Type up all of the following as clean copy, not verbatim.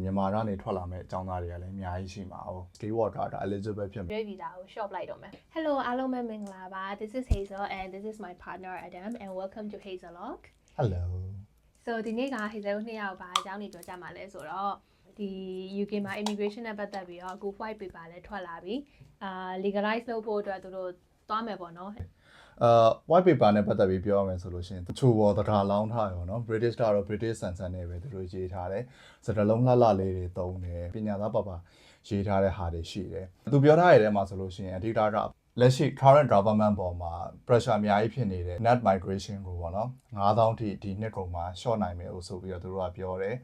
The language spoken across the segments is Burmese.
မြန်မာကနေထွက်လာမဲ့အကြောင်းသားတွေကလည်းအများကြီးရှိမှာ哦 skill worker ဒါ eligible ဖြစ်မှာ Great visa ကို shop လိုက်တော့မယ် Hello အားလုံးပဲမင်္ဂလာပါ This is Hazel and this is my partner Adam and welcome to Hazelog Hello So ဒီနေ့က Hazel တို့နှစ်ယောက်ပါအကြောင်းတွေပြောကြမှာလဲဆိုတော့ဒီ UK မှာ immigration နဲ့ပတ်သက်ပြီးတော့အခု white paper လည်းထွက်လာပြီ legalize လုပ်ဖို့အတွက်တို့သွားမယ်ပေါ့နော်white paper နဲ့ပတ်သက်ပြီးပြောရမယ်ဆိုလို့ရှိရင်တချို့ဘောတရားလောင်းထားရောเนาะ British ကတော့ British ဆန်နဲ့ပဲသူတို့ရေးထားတယ်စကားလုံးလှလှလေးတွေသုံးတယ်ပညာသားပါရေးထားတဲ့ဟာတွေရှိတယ်သူပြောထားရတဲ့မှာဆိုလို့ရှိရင်အဓိကကလက်ရှိ current government ပေါ်မှာ pressure အများကြီးဖြစ်နေတဲ့ net migration ကိုပေါ့နော်9000ထိဒီနှစ်ကုန်မှာ short နိုင်မယ်လို့ဆိုပြီးတော့သူတို့ကပြောတယ်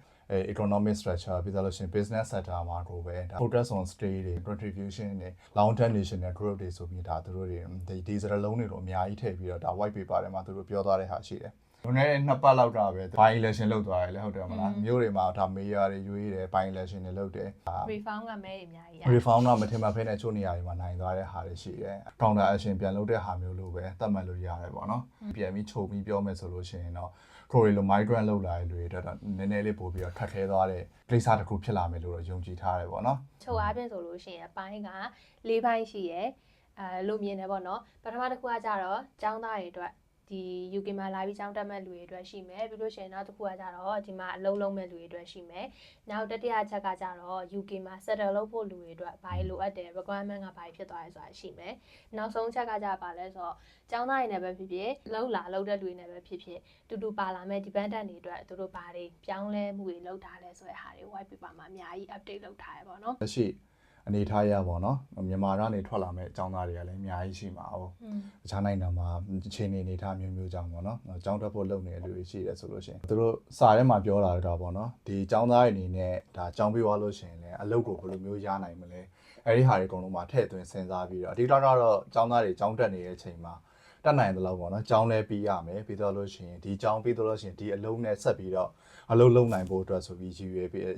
economic structure ပြီးတော့လို့ရှိရင် business sector မှာကိုပဲ focus on stay တွေ contribution တွေ long term national growth တွေဆိုပြီးဒါသူတို့တွေဒီစရလုံးတွေတော့အများကြီးထည့်ပြီးတော့ဒါ white paper ထဲမှာသူတို့ပြောသွားတဲ့ဟာရှိတယ်။ဒီနေ့နှစ်ပတ်လောက်ကပဲ by election လုပ်သွားတယ်လေဟုတ်တယ်မလား။မြို့တွေမှာဒါ mayor တွေရွေးတယ် by election တွေလုပ်တယ်။ reform ကမဲတွေအများကြီး reform ကမထင်မှတ်ဖဲနဲ့ချို့နေရာတွေမှာနိုင်သွားတဲ့ဟာတွေရှိတယ်။ counter action ပြန်လုပ်တဲ့ဟာမျိုးလို့ပဲသတ်မှတ်လို့ရတယ်ပေါ့နော်။ပြန်ပြီးချုပ်ပြီးပြောမယ်ဆိုလို့ရှိရင်တော့ကိုရီလို migrant လောက်လာတဲ့လူတွေတော့နည်းနည်းလေးပို့ပြီးတော့ခက်ခဲသွားတဲ့ကိစ္စတစ်ခုဖြစ်လာမယ်လို့တော့ယုံကြည်ထားတယ်ပေါ့နော်။ချုပ်အားဖြင့်ဆိုလို့ရှိရင်အပိုင်းက၄ပိုင်းရှိရယ်လို့မြင်တယ်ပေါ့နော်။ပထမတစ်ခုကကြတော့ကျောင်းသားတွေအတွက်ဒီ UK မှာလာပြီးကျောင်းတက်မဲ့လူတွေအတွက်ရှိမယ်ပြီးလို့ရှိရင်နောက်တစ်ခုကကြတော့ဒီမှာအလုံးလုံးမဲ့လူတွေအတွက်ရှိမယ်နောက်တတိယချက်ကကြတော့ UK မှာ settle လုပ်ဖို့လူတွေအတွက်ဘာလိုအပ်တယ် requirement ကဘာဖြစ်သွားလဲဆိုတာရှိမယ်နောက်ဆုံးချက်ကကြပါလဲဆိုတော့ကျောင်းသားတွေနဲ့ပဲဖြစ်ဖြစ်လုပ်တဲ့လူတွေနဲ့ပဲဖြစ်ဖြစ်တူတူပါလာမဲ့ dependent တွေအတွက်သူတို့ဘာတွေပြောင်းလဲမှုတွေလုပ်ထားလဲဆိုတဲ့ဟာတွေ white paper မှာအများကြီး update လုပ်ထားရပါတော့လက်ရှိအနေထားရပါတော့မြန်မာကနေထွက်လာမဲ့အကြောင်းသားတွေကလည်းအများကြီးရှိမှာ哦တခြားနိုင်ငံမှာအခြေအနေထားမျိုးကြောင့်ပေါ့နော်အကြောင်းတက်ဖို့လုပ်နေတဲ့လူတွေရှိတယ်ဆိုလို့ရှိရင်သူတို့စာထဲမှာပြောလာတာပေါ့နော်ဒီအကြောင်းသားတွေအနေနဲ့ဒါအကြောင်းပေးသွားလို့ရှိရင်လည်းအလုပ်ကိုဘယ်လိုမျိုးရနိုင်မလဲအဲဒီဟာတွေအကုန်လုံးမှာထည့်သွင်းစဉ်းစားပြီးတော့အဓိကတော့အကြောင်းသားတွေအကြောင်းတက်နေတဲ့အချိန်မှာတက်နိုင်တယ်လို့ပေါ့နော်အကြောင်းလဲပြီးရမယ်ပြီးတော့လို့ရှိရင်ဒီအကြောင်းပြီးတော့လို့ရှိရင်ဒီအလုံးနဲ့ဆက်ပြီးတော့အလုပ်လုပ်နိုင်ဖို့အတွက်ဆိုပြီးရည်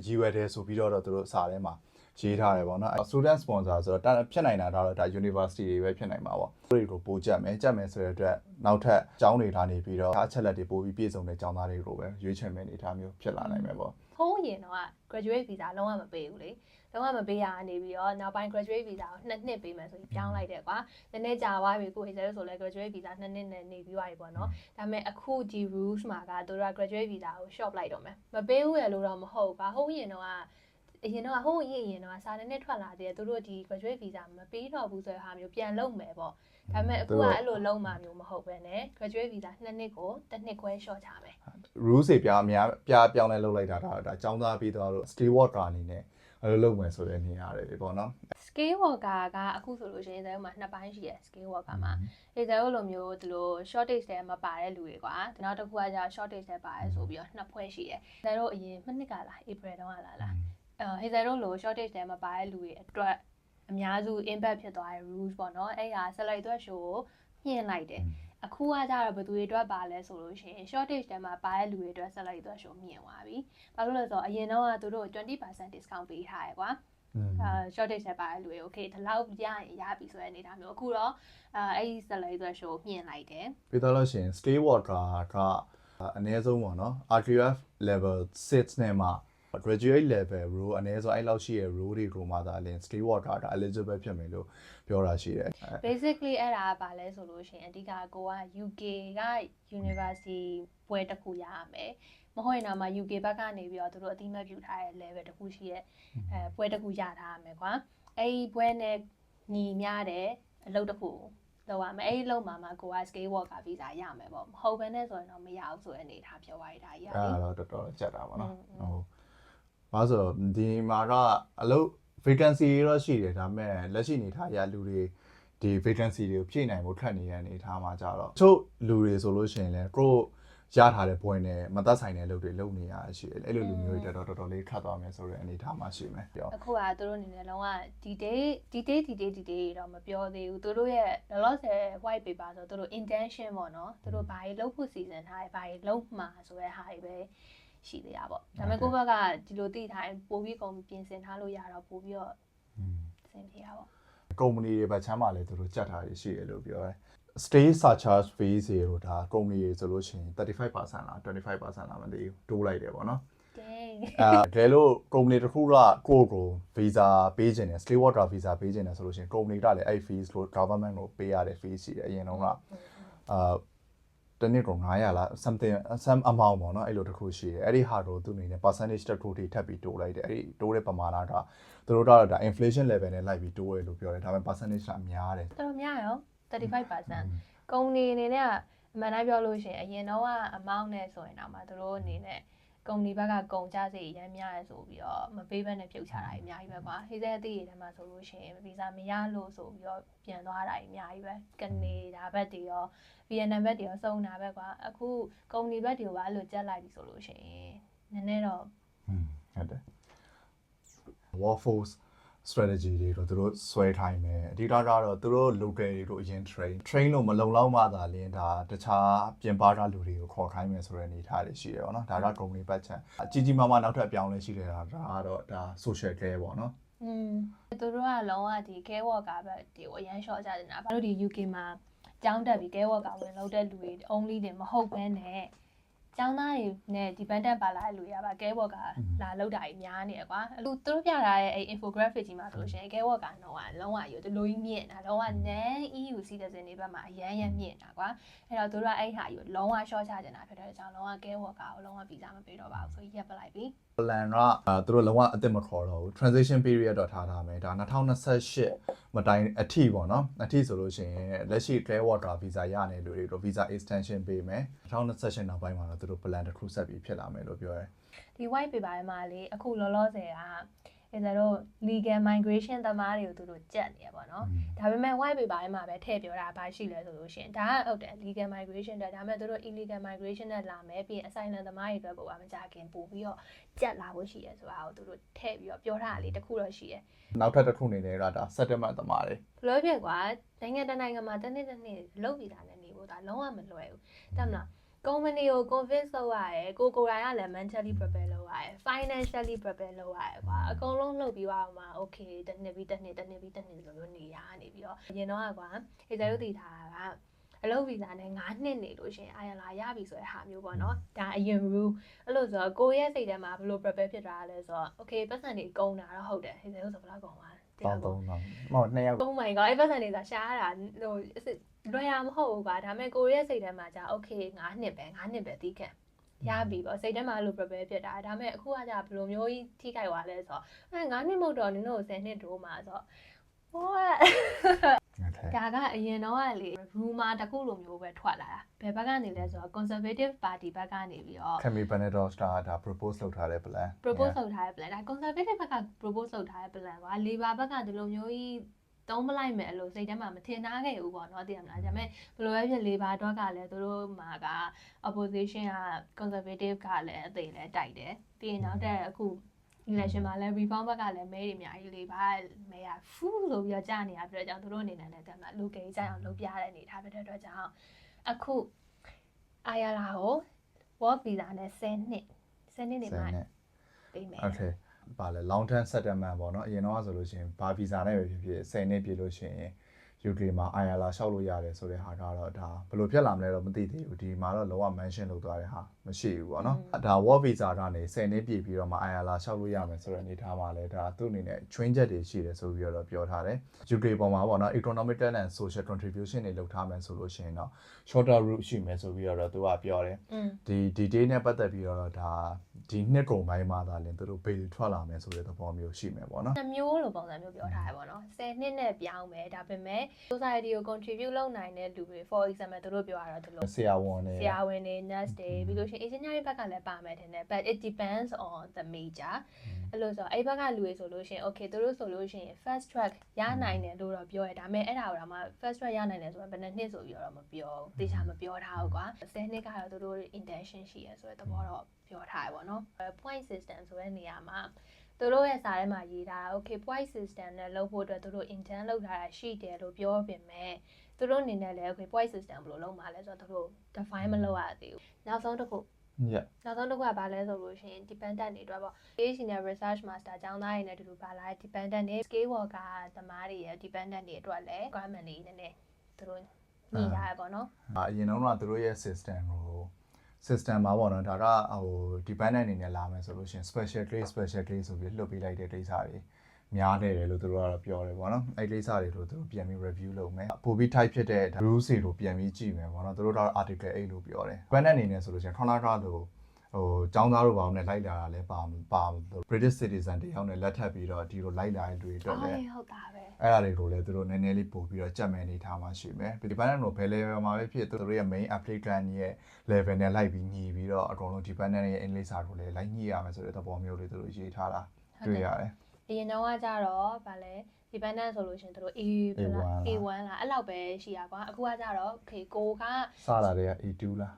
ရွယ်တယ်ဆိုပြီးတော့သူတို့စာထဲမှာရေးထားတယ်ပေါ့နော် student sponsor ဆိုတော့ဖြစ်နိုင်တာတော့ဒါ university တွေပဲဖြစ်နိုင်မှာပေါ့သူတွေကိုပို့ကြက်မယ်ဆိုတဲ့အတွက်နောက်ထပ်အကြောင်းတွေထားနေပြီးတော့အချက်လက်တွေပို့ပြီးပြည့်စုံတဲ့ကျောင်းသားတွေကိုပဲရွေးချယ်မယ့်အနေအထားမျိုးဖြစ်လာနိုင်မယ်ပေါ့ဟိုးရင်တော့ graduate visa လုံးဝမပေးဘူးလေလုံးဝမပေးရနေပြီးတော့နောက်ပိုင်း graduate visa ကို2နှစ်ပေးမယ်ဆိုပြီးပြောင်းလိုက်တယ်ကွာနည်းနည်းကြာသွားပြီကိုဟိစဲဆိုလဲ graduate visa 2နှစ်နဲ့နေပြီးသွားပြီပေါ့နော်ဒါပေမဲ့အခုဒီ rules မှာကတို့က graduate visa ကို shop လိုက်တော့မယ်မပေးဘူးရလို့တော့မဟုတ်ဘူးကွာဟိုးရင်တော့အရင်တော့ဟိုးရင်တော့စာနဲ့ထွက်လာသေးတယ်သူတို့ဒီ graduate visa မပေးတော့ဘူးဆိုတဲ့ဟာမျိုးပြန်လုပ်မယ်ပေါ့ဒါပေမဲ့အခုကအဲ့လိုလုံးမှာမျိုးမဟုတ်ပဲね graduate visa 2နှစ်ကို1နှစ်ခွဲ short ချမယ် rules တွေပြောင်းလဲလုပ်လိုက်တာဒါအကြောင်းသားပြီးတော့ skill worker အနေနဲ့အဲ့လိုလုပ်မယ်ဆိုတဲ့နေရာတွေပေါ့နော် skill worker ကအခုဆိုလို့ရှိရင်ဇာတ်မှာ2ပိုင်းရှိရယ် skill worker မှာဒီဇာတ်လိုမျိုးဒီလို shortage ထဲမှာပါတဲ့လူတွေကွာနောက်တစ်ခုကကျ shortage ထဲပါတယ်ဆိုပြီးတော့2ဖွဲ့ရှိရယ်ဇာတ်တို့အရင်နှစ်ကလား April တုန်းကလားဟိဇာတ်တို့လို shortage ထဲမှာပါတဲ့လူတွေအတွက်အများစု impact ဖြစ်သွားတဲ့ rules ပေါ့နော်အဲ့ဟာ salary အတွက် show ကိုညှင့်လိုက်တယ်အခုကကြတော့ဘယ်သူတွေအတွက်ပါလဲဆိုလို့ရှိရင် shortage ထဲမှာပါတဲ့လူတွေအတွက် salary အတွက် show မြင့်သွားပြီဘာလို့လဲဆိုတော့အရင်တော့သူတို့ 20% discount ပေးထားရယ်ကွာshortage ထဲပါတဲ့လူတွေ okay ဒီလောက်ရရင်ရပြီဆိုတဲ့အနေအထားမျိုးအခုတော့အဲ့ဒီ salary အတွက် show မြင့်လိုက်တယ်ပြီးတော့လို့ရှိရင် skill worker ကအနည်းဆုံးပေါ့နော် RQF level 6နဲ့မှgraduate level role အနည်းဆုံးအဲ့လောက်ရှိရဲ့ role တွေကိုမှသာလင်း skill worker က eligible ဖြစ်မယ်လို့ပြောတာရှိတယ် basically အဲ့ဒါကဘာလဲဆိုလို့ရှိရင်အဓိကကိုက UK က university ပွဲတစ်ခုရရမယ်မဟုတ်ရင်တော့မှ UK ဘက်ကနေပြီးတော့သူတို့အတိအမှတ်ပြုထားတဲ့ level တစ်ခုရှိရဲ့ပွဲတစ်ခုရထားရမယ်ကွာအဲ့ဒီပွဲနဲ့ညီမျှတဲ့အလုပ်တစ်ခုလောက်ရမယ်အဲ့ဒီလောက်မှာကိုက skill worker visa ရမယ်ပေါ့မဟုတ်ဘဲနဲ့ဆိုရင်တော့မရဘူးဆိုတဲ့အနေထားပြောရတာကြီးရတယ်အဲ့တော့တော်တော်ကြက်တာပေါ့နော်ဟုတ်ဘာဆိုဒီမှာကအလုပ် vacancy တော့ရှိတယ်ဒါပေမဲ့လက်ရှိနေထားရလူတွေဒီ vacancy တွေကိုဖြည့်နိုင်ဖို့ထွက်နေတဲ့အနေထားမှာကြတော့ချို့လူတွေဆိုလို့ရှိရင်လည်းကိုရထားတဲ့ဘွဲနဲ့မသက်ဆိုင်တဲ့လုပ်တွေလုပ်နေရရှိတယ်အဲ့လိုလူမျိုးတွေတော်တော်လေးခတ်သွားမယ်ဆိုတဲ့အနေထားမှာရှိမယ်ပြောအခုကသူတို့အနေနဲ့လုံးဝဒီ day တော့မပြောသေးဘူးသူတို့ရဲ့ loss white paper ဆိုသူတို့ intention ပေါ့နော်သူတို့ဘာတွေလုပ်ဖို့စီစဉ်ထားတယ်ဘာတွေလုပ်မှာဆိုတဲ့ဟာတွေပဲရှိသေးတာပေါ့ဒါပေမဲ့ကိုယ့်ဘက်ကဒီလိုသိထားရင်ပို့ပြီးကုန်ပြင်ဆင်ထားလို့ရတော့ပို့ပြီးတော့စင်ပြေတာပေါ့ကုမ္ပဏီတွေပဲချမ်းပါလေသူတို့ကြက်ထားရရှိတယ်လို့ပြောတယ် stay surcharge fee 0ဒါ company တွေဆိုလို့ရှိရင် 35% လား 25% လားမသိဘူးတိုးလိုက်တယ်ပေါ့နော် ကဲလို့ company တစ်ခုကကို visa ပေးခြင်းနဲ့ skilled worker visa ပေးခြင်းနဲ့ဆိုလို့ရှိရင် company ကလည်းအဲ့ fees လို့ government ကိုပေးရတဲ့ fees ရှိတယ်အရင်တော့တနည်းကို900လား something some amount ပေါ့နော်အဲ့လိုတစ်ခုရှိတယ်အဲ့ဒီဟာကိုသူအနေနဲ့ percentage တစ်ခုထိထပ်ပြီးတိုးလိုက်တယ်အဲ့ဒီတိုးတဲ့ပမာဏကသူတို့ကတော့ဒါ inflation level နဲ့လိုက်ပြီးတိုးရလို့ပြောတယ်ဒါပေမဲ့ percentage ကများတယ်တော်တော်များရော35% ကုမ္ပဏီအနေနဲ့ကအမှန်တိုင်းပြောလို့ရှိရင်အရင်တော့က amount နဲ့ဆိုရင်တော့မှသူတို့အနေနဲ့ကုမ္ပဏီဘက်ကကုန်ကြစေရမ်းများရဲဆိုပြီးတော့မပေးဘဲနဲ့ပြုတ်ချတာအများကြီးပဲကွာဟိစဲအသေးတွေထဲမှာဆိုလို့ရှိရင်ဗီဇာမရလို့ဆိုပြီးတော့ပြန်သွားတာအများကြီးပဲကနေဒါဘက်တွေရောဗီယက်နမ်ဘက်တွေရောစုံတာပဲကွာအခုကုမ္ပဏီဘက်တွေကိုပါအဲ့လိုကြက်လိုက်ပြီဆိုလို့ရှိရင်နည်းနည်းတော့ဟုတ်တယ် workforce strategy တွေတော့သူတို့ဆွဲထိုင်မယ်အဓိကကတော့သူတို့ local တွေတို့အရင် train လို့မလုံလောက်မှသာလင်းဒါတခြားပြင်ပကလူတွေကိုခေါ်ခိုင်းမယ်ဆိုတဲ့အနေအထားတွေရှိတယ်ပေါ့နော်ဒါက company ဘက်ချန်အကြီးကြီးမားမားနောက်ထပ်ပြောင်းလဲရှိနေတာဒါကတော့ဒါ social care ပေါ့နော်သူတို့ကလုံးဝဒီ care worker ဘက်တွေကိုအရန် short ကြနေတာဘာလို့ဒီ UK မှာကျောင်းတက်ပြီး care worker ဝင်လုပ်တဲ့လူတွေ only တွေမဟုတ်ဘဲနဲ့ကျောင်းသားတွေနဲ့ dependent ပါလာတဲ့လူတွေကပါ care worker လာလောက်တာကြီးများနေရကွာသူတို့ပြထားတဲ့အဲ့ infographic ကြီးမှာဆိုလို့ရှိရင် care worker တော့လုံးဝယူတလူကြီးမြင့်တာလုံးဝ non EU citizen တွေဘက်မှာအရန်မြင့်တာကွာအဲ့တော့သူတို့ကအဲ့ဟာယူလုံးဝ short ချနေတာဖြစ်တဲ့အကြောင်းလုံးဝ care worker ကိုလုံးဝ visa မပေးတော့ပါဘူးဆိုရက်ပလိုက်ပြီ plan ကသူတို့လုံးဝအစ်မခေါ်တော့ဘူး transition period တော့ထားမယ်ဒါ2028မတိုင်အထိပေါ့နော်အထိဆိုလို့ရှိရင်လက်ရှိ care worker visa ရနေလူတွေတို့ visa extension ပေးမယ်2028နောက်ပိုင်းမှာတော့သူတို့ plan တစ်ခုဆက်ပြီးဖြစ်လာမယ်လို့ပြောရဲဒီ white paper မှာလေအခုလောလောဆယ်ကကျတော့ legal migration သမားတွေကိုသူတို့ကြက်နေရပါတော့ဒါပေမဲ့ white paper မှာပဲထည့်ပြောတာဘာရှိလဲဆိုလို့ရှိရင်ဒါကဟုတ်တယ် legal migration တဲ့ဒါပေမဲ့သူတို့ illegal migration နဲ့လာမယ်ပြီးရင် asylum သမားတွေအတွက်ပေါ့မကြခင်ပို့ပြီးတော့ကြက်လာဖို့ရှိရဲဆိုတာကိုသူတို့ထည့်ပြီးတော့ပြောထားတာလေတခုတော့ရှိရဲနောက်ထပ်တစ်ခုနေနေတာဒါ settlement သမားတွေဘလို့ဖြစ်ကွာနိုင်ငံတနိုင်ငံမှာတစ်နှစ်လုပ်ပြီးသားနဲ့နေဖို့ဒါလုံးဝမလွယ်ဘူးတမလားကုမ္ပဏီကို convince လုပ်ရတယ်ကိုယ်တိုင်ကလည်း mentally prepare လုပ်ရတယ် financially prepare လုပ်ရတယ်ကွာအကုန်လုံးလုပ်ပြီးတော့မှ okay တစ်နှစ်ပြီးလိုမျိုးနေရနေပြီးတော့အရင်တော့ကွာဟိကျရုပ်တည်ထားတာကအလုပ်ဗီဇာနဲ့9နှစ်နေလို့ရှင်အာရလာရပြီဆိုတဲ့ဟာမျိုးပေါ့နော်ဒါအရင် rule အဲ့လိုဆိုတော့ကိုရဲ့စိတ်ထဲမှာဘယ်လို prepare ဖြစ်တာလဲဆိုတော့ okay ပတ်စံတွေကုန်တာတော့ဟုတ်တယ်ဟိကျရုပ်ဆိုဘယ်လောက်ကုန်ပါ3တော့မဟုတ်2ယောက် Oh my god အဲ့ပတ်စံတွေသာရှားတာဟိုလွယ်ရမဟုတ်ဘူးကွာဒါပေမဲ့ကိုရဲ့စိတ်ထဲမှာじゃ okay 9နှစ်ပဲတီးခံရပြီပေါ့စိတ်ထဲမှာအဲ့လို prepare ဖြစ်တာဒါပေမဲ့အခုကじゃဘယ်လိုမျိုးကြီးထိခိုက်သွားလဲဆိုတော့9နှစ်မဟုတ်တော့နင်တို့10နှစ်တိုးမှာဆိုတော့ဟိုဒါကအရင်တော့ကလေ rumor တခုလိုမျိုးပဲထွက်လာတာဘယ်ဘက်ကနေလဲဆိုတော့ conservative party ဘက်ကနေပြီးတော့ Kemi Benedor Star ဒါ propose လုပ်ထားတဲ့ plan ဒါ conservative ဘက်က propose လုပ်ထားတဲ့ plan ကွာ labor ဘက်ကဒီလိုမျိုးကြီးတုံးမလိုက်မယ်အဲ့လိုစိတ်ထဲမှာမထင်ထားခဲ့ဘူးပေါ့နော်သိရမလားဒါပေမဲ့ဘယ်လိုပဲဖြစ် labor အတွက်ကလည်းသူတို့မှာက opposition က conservative ကလည်းအသေးလည်းတိုက်တယ်ပြီးရင်နောက်တဲ့အခု election မှာလည်း reform ဘက်ကလည်းမဲတွေအများကြီးလေဘာမဲရဖူးဆိုပြီးတော့ကြာနေရပြတဲ့ကြောင့်သူတို့အနေနဲ့လည်းတမ local ကြိုင်အောင်လုပ်ပြတဲ့အနေထားဖြစ်တဲ့အတွက်ကြောင့်အခုအာရလာကို work visa နဲ့10နှစ်နေမှပေးမယ် Okay ပါလေ long term settlement ပေါ့နော်အရင်တော့ဆိုလို့ရှိရင်ဘာ visa နဲ့ပဲဖြစ်ဖြစ်10နှစ်ပြည့်လို့ရှိရင် UK မှာ ILR လျှောက်လို့ရတယ်ဆိုတဲ့ဟာကတော့ဒါဘယ်လိုဖြစ်လာမလဲတော့မသိသေးဘူးဒီမှာတော့လုံးဝ mention လုပ်သွားတဲ့ဟာမရှိဘူးပေါ့နော်ဒါ work visa ကနေ10နှစ်ပြည့်ပြီးတော့မှ ILR လျှောက်လို့ရမယ်ဆိုတဲ့အနေထားမှာလဲဒါသူ့အနေနဲ့ train ချက်တွေရှိတယ်ဆိုပြီးတော့ပြောထားတယ် UK ပေါ်မှာပေါ့နော် economical and social contribution တွေလုပ်ထားမယ်ဆိုလို့ရှိရင်တော့ shorter route ရှိမယ်ဆိုပြီးတော့သူကပြောတယ်ဒီ day နဲ့ပတ်သက်ပြီးတော့ဒါဒီနှစ်ကုန်ပိုင်းမှာသာလင်သူတို့ bail ထွက်လာမယ်ဆိုတဲ့သဘောမျိုးရှိမယ်ပေါ့နော်နှမျိုးလိုပုံစံမျိုးပြောထားရပါတော့10နှစ်နဲ့ပြောင်းမယ်ဒါပေမဲ့ society ကို contribute လုပ်နိုင်တဲ့လူတွေ for example သူတို့ပြောရတော့ဒီလိုဆရာဝန်တွေ nurse တွေပြီးလို့ရှိရင် engineering ဘက်ကလည်းပါမယ်ထင်တယ် but it depends on the major အဲ့လိုဆိုအဲ့ဘက်ကလူတွေဆိုလို့ရှိရင် okay သူတို့ဆိုလို့ရှိရင် fast track ရနိုင်တယ်လို့တော့ပြောရဒါပေမဲ့အဲ့ဒါတော့မှ fast track ရနိုင်တယ်ဆိုတော့ဘယ်နှစ်နှစ်ဆိုပြီးတော့မပြောဘူးတေချာမပြောထားဘူးကွာ10နှစ်ကတော့သူတို့ intention ရှိရဆိုတဲ့သဘောတော့ပြောထားရပါတော့ point system ဆိုတဲ့နေရာမှာသူတို့ရဲ့စာထဲမှာရေးထားတာ okay point system နဲ့လုပ်ဖို့အတွက်သူတို့ intern လုပ်ထားတာရှိတယ်လို့ပြောပေမဲ့သူတို့အနေနဲ့လည်း okay point system ဘယ်လိုလုပ်မှာလဲဆိုတော့သူတို့ define မလုပ်ရသေးဘူးနောက်ဆုံးတစ်ခုနောက်ဆုံးတစ်ခုကဘာလဲဆိုလို့ရှိရင် dependent တွေအတွက်ပေါ့ PhD နဲ့ research master ကျောင်းသားတွေနဲ့တူတူပါလာတဲ့ dependent တွေ skill worker သမားတွေရဲ့ dependent တွေအတွက်လည်း requirement တွေနည်းနည်းသူတို့ညီထားရပေါ့နော်အရင်တော့သူတို့ရဲ့ system ကို system မှာပေါ့နော်ဒါကဟို dependent အနေနဲ့လာမယ်ဆိုလို့ရှိရင် special case ဆိုပြီးလွှတ်ပေးလိုက်တဲ့ကိစ္စတွေများနေတယ်လို့သူတို့ကတော့ပြောတယ်ပေါ့နော်အဲ့ကိစ္စတွေကိုသူတို့ပြန်ပြီး review လုပ်မယ်ပိုပြီး type ဖြစ်တဲ့ rules တွေကိုပြန်ပြီးကြည့်မယ်ပေါ့နော်သူတို့တော့ article 8လို့ပြောတယ် dependent အနေနဲ့ဆိုလို့ရှိရင်ခဏခဏလို့ဟိုចောင်းသားတို့ဘာလို့နဲ့လိုက်လာတာလဲပါ British citizen တယောက်နဲ့လက်ထပ်ပြီးတော့ဒီလိုလိုက်လာတဲ့လူတွေအတွက်လည်းဟုတ်တာပဲအဲ့ဒါတွေကိုလည်းသူတို့နည်းနည်းလေးပို့ပြီးတော့ကြက်မယ်နေထားမှရှိမယ် dependent တို့ဘယ် level မှာပဲဖြစ်သူတို့ရဲ့ main applicant ရဲ့ level နဲ့လိုက်ပြီးညီပြီးတော့အကုန်လုံး dependent ရဲ့ English စာကိုလည်းလိုက်ညှိရမယ်ဆိုတဲ့သဘောမျိုးလေးသူတို့ရေးထားတာတွေ့ရတယ်အရင်တော့ကကြတော့ဗာလဲ dependent ဆိုလို့ရှင်သူတို့ A1 လားအဲ့လောက်ပဲရှိရကွာအခုကကြတော့ okay ကိုကစလာတဲ့ A2 လား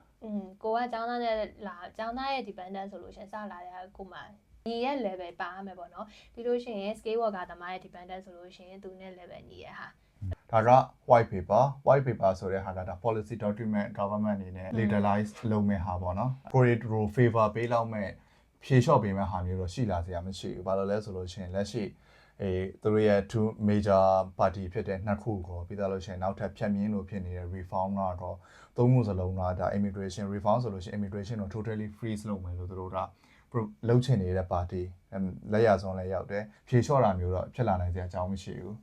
ကိုကကျောင်းသားနဲ့လာကျောင်းသားရဲ့ dependent ဆိုလို့ရှင်စလာတဲ့ကိုမှညီရဲ့ level ပါရမယ်ပေါ့နော်ပြီးလို့ရှိရင် scale worker သမားရဲ့ dependent ဆိုလို့ရှိရင်သူနဲ့ level ညီရဲ့ဟာဒါက white paper ဆိုတဲ့ဟာကဒါ policy document government အနေနဲ့ legalize လုပ်မဲ့ဟာပေါ့နော် pro favor ပေးလောက်မဲ့ဖြေလျှော့ပေးမဲ့ဟာမျိုးတော့ရှိလာစရာမရှိဘူးဘာလို့လဲဆိုလို့ရှိရင်လက်ရှိသူတို့ရဲ့ two major party ဖြစ်တဲ့နှစ်ခုကိုပြီးသားလို့ရှိရင်နောက်ထပ်ဖြတ်မြင်းလို့ဖြစ်နေတဲ့ reform ကတော့သုံးခုစလုံးကဒါ immigration reform ဆိုလို့ရှိရင် immigration ကို totally freeze လုပ်မယ်လို့သူတို့ကလှုပ်ချင်နေတဲ့ party လက်ရဆုံးလည်းရောက်တယ်ဖြေလျှော့တာမျိုးတော့ဖြစ်လာနိုင်စရာအကြောင်းမရှိဘူး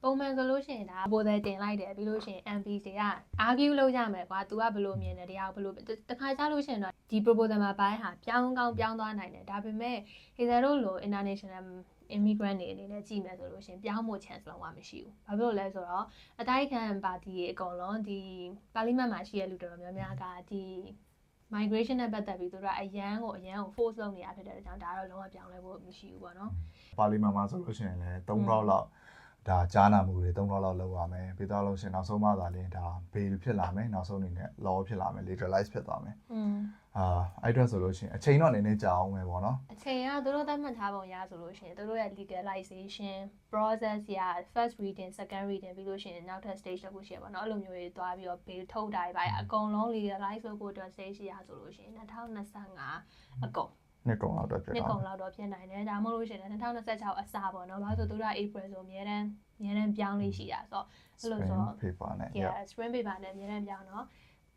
ပုံမှန်ဆိုလို့ရှိရင်ဒါပိုတယ်တင်လိုက်တယ်ပြီးလို့ရှိရင် MP တွေက argue လုပ်ကြမယ်ကွာ तू ကဘယ်လိုမြင်တယ်တရားဘယ်လိုတခါကြားလို့ရှိရင်တော့ဒီ proposal မှာပိုင်းဟာပြောင်းကောင်းပြောင်းသွားနိုင်တယ်ဒါပေမဲ့ Hazel တို့လို international immigrant တွေအနေနဲ့ကြည့်မယ်ဆိုလို့ရှိရင်ပြောင်းဖို့ chance လုံးဝမရှိဘူး။ဘာဖြစ်လို့လဲဆိုတော့အတိုက်ခံပါတီရဲ့အကုန်လုံးဒီပါလီမန်မှာရှိတဲ့လူတော်တော်များများကဒီ migration နဲ့ပတ်သက်ပြီးသူတို့ကအရန်ကို force လုပ်နေရဖြစ်တဲ့အကြောင်းဒါတော့လုံးဝပြောင်းလဲဖို့မရှိဘူးပေါ့နော်။ပါလီမန်မှာဆိုလို့ရှိရင်လည်း3ခေါက်လောက်ဒါကြားနာမှုတွေ3ခေါက်လောက်လုပ်ရမယ်။ပြီးတော့လို့ရှိရင်နောက်ဆုံးမှသာလင်းဒါ bail ဖြစ်လာမယ်နောက်ဆုံးအနေနဲ့ law ဖြစ်လာမယ် legalize ဖြစ်သွားမယ်။အဲ့အတွက်ဆိုလို့ရှိရင်အချိန်တော့နည်းနည်းကြာအောင်ပဲပေါ့နော်အချိန်ကသူတို့သတ်မှတ်ထားပုံရဆိုလို့ရှိရင်သူတို့ရဲ့ legalization process ရ first reading second reading ပြီးလို့ရှိရင်နောက်ထပ် stage တစ်ခုရှိရပါတော့အဲ့လိုမျိုးတွေတွားပြီးတော့ bill ထုတ်တာတွေအကုန်လုံး legalize လုပ်ဖို့အတွက် stage ရဆိုလို့ရှိရင်2025အကုန်နှစ်ကုန်လောက်တော့ဖြစ်နှစ်ကုန်လောက်တော့ဖြစ်နိုင်တယ်ဒါမှမဟုတ်လို့ရှိရင်2026အစပေါ့နော်ဘာလို့ဆိုသူတို့က April ဆိုအများတန်းပြောင်းလေးရှိတာဆိုတော့အဲ့လိုဆို paper နဲ့ spring paper နဲ့အများတန်းပြောင်းတော့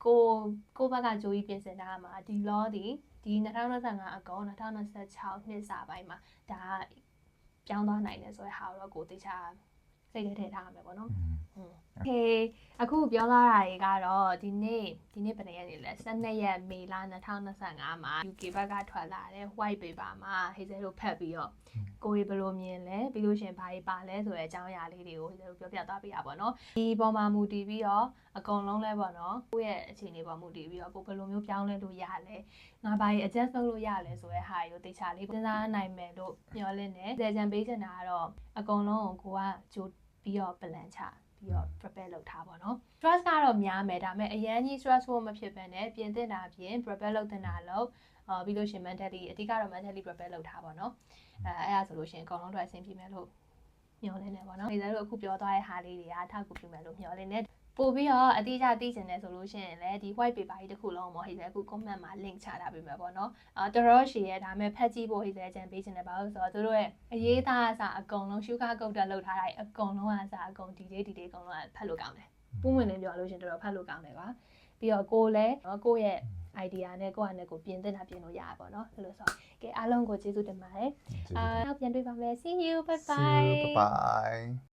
ကိုဘက်ကကြိုးကြီးပြင်ဆင်ထားမှာဒီ law ဒီ2025အကောင်2026နှစ်စာပိုင်းမှာဒါပြောင်းသွားနိုင်တယ်ဆိုတဲ့ဟာတော့ကိုသိချာစိတ်ထဲထည့်ထားရမယ်ပေါ့နော်โอเคအခုပြောလာတာတွေကတော့ဒီနေ့ဘယ်နှစ်ရက်နေလဲ12ရက်မေလ2025မှာ UK ဘက်ကထွက်လာတဲ့ white paper မှာ Hazel တို့ဖတ်ပြီးတော့ကိုယ်ဘယ်လိုမြင်လဲပြီးလို့ရှိရင်ဘာတွေပါလဲဆိုတဲ့အကြောင်းအရာလေးတွေကို Hazel တို့ပြောပြသွားပေးတာပေါ့နော်ဒီပေါ်မှာမူတည်ပြီးတော့အကုန်လုံးလဲပေါ့နော်ကိုယ့်ရဲ့အခြေအနေပေါ်မူတည်ပြီးတော့ကိုဘယ်လိုမျိုးပြောင်းလဲလို့ရလဲငါဘာတွေ adjust လုပ်လို့ရလဲဆိုတဲ့ဟာတွေကိုသိချာလေးစဉ်းစားနိုင်မယ်လို့မျှော်လင့်တယ်။ကြံပေးချင်တာကတော့အကုန်လုံးကိုကကြိုပြီးတော့ plan ချပြီးတော့ prepare လုပ်ထားပါတော့။ stress ကတော့များမယ်ဒါပေမဲ့အရန်ကြီး stressful မဖြစ်ဘဲနဲ့ပြင်သင့်တာပြင် prepare လုပ်တင်တာလို့ပြီးလို့ရှိရင် mentally အဓိကတော့ mentally prepare လုပ်ထားပါတော့။အဲ့ဒါဆိုလို့ရှိရင်အကုန်လုံးတော့အဆင်ပြေမယ်လို့မျှော်လင့်နေပါတော့။ဒီလိုအခုပြောသွားတဲ့ဟာလေးတွေကထောက်ကူပြုမယ်လို့မျှော်လင့်နေပို့ပြီးတော့အတိအကျသိချင်တယ်ဆိုလို့ရှိရင်လည်းဒီ white paper ကြီးတစ်ခုလုံးပေါ့ဟိတယ်အခု comment မှာ link ချထားပေးမယ်ပေါ့နော်တော်တော်ရှည်ရဲဒါပေမဲ့ဖတ်ကြည့်ဖို့ဟိတယ်အကြံပေးချင်တယ်ဘာလို့ဆိုတော့သူတို့ရဲ့အရေးသားအစားအကုန်လုံးရှုခါကုတ်တက်လောက်ထားတာအကုန်လုံးအစားအကုန်ဒီလေးအကုန်လုံးဖတ်လို့ကောင်းတယ်ပုံဝင်လင်းပြောလို့ရှင်တော်တော်ဖတ်လို့ကောင်းတယ်ကွာပြီးတော့ကိုလည်းကိုယ့်ရဲ့ idea နဲ့ကိုယ့်အနေကိုပြင်သင့်တာပြင်လို့ရပါပေါ့နော်အဲ့လိုဆိုကဲအားလုံးကိုကျေးဇူးတင်ပါတယ်နောက်ပြန်တွေ့ပါမယ် see you bye bye